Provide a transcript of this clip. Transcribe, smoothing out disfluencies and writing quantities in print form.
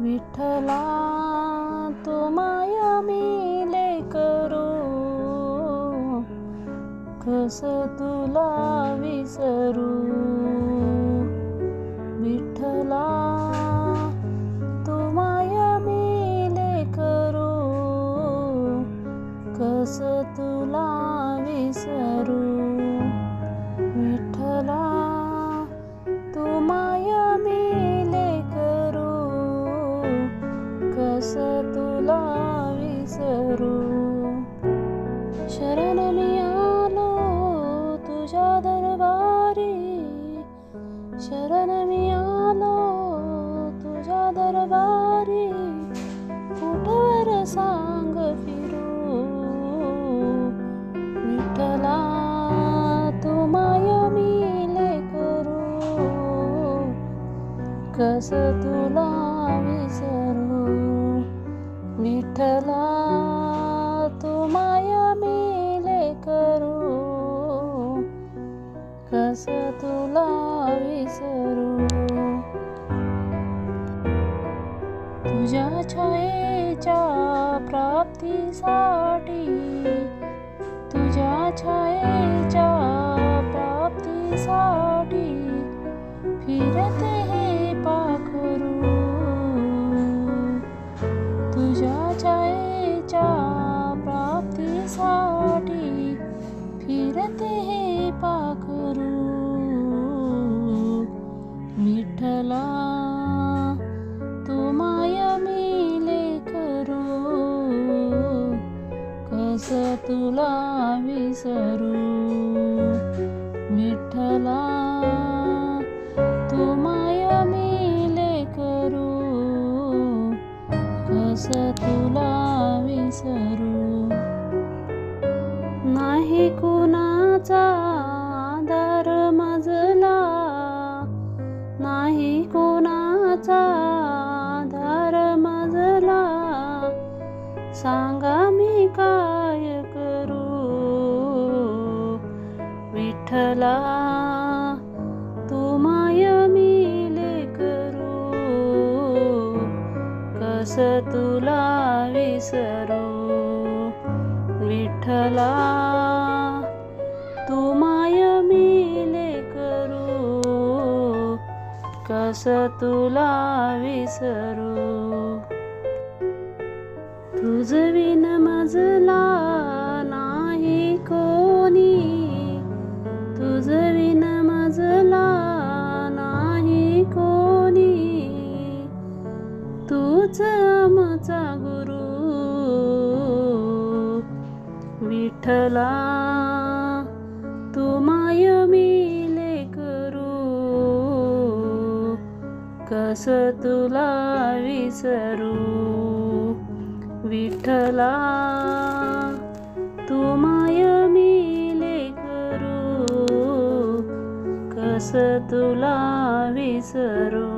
विठ्ठला तू माया मिले करू, कस तुला विसरू. विठ्ठला तू माया मिले करू, कस तुला विसरू. विठ्ठला तू माया मिले करू, कस तुला विसरू. शरण मी आलो तुझ्या दरबारी, शरण मी आलो तुझ्या दरबारी. कुठवर सांग फिरू, विठ्ठला तू माया मिले करू, कस तुला विसरू. विठ्ठला तू माया मिले करू, कस तुला विसरू. तुझ्या छायेच्या प्राप्तीसाठी, तुझ्या छायेच्या प्राप्तीसाठी फिरते हे पाखरू. तुझ्या छायेच्या प्राप्तीसाठी फिरते हे पाखरू. विठ्ठला तू माया मिले करू, कस तुला विसरू. विठ्ठला तू माया मिले करू, कस तुला विसरू. नाही कुणाचा आधार मजला, नाही कुणाचा आधार मजला. सांगा मी काय करू, विठ्ठला तू माया मिले करू, कस तुला विसरू. विठ्ठला तू माया मिले करू, कस तुला विसरू. तुझ विन मजला नाही कोणी, तुझ विन मजला नाही कोणी. तूच आमचा गुरु, विठ्ठला तू माया मिले करू, कस तुला विसरू. विठ्ठला तू माया मिले करू, कस तुला विसरू.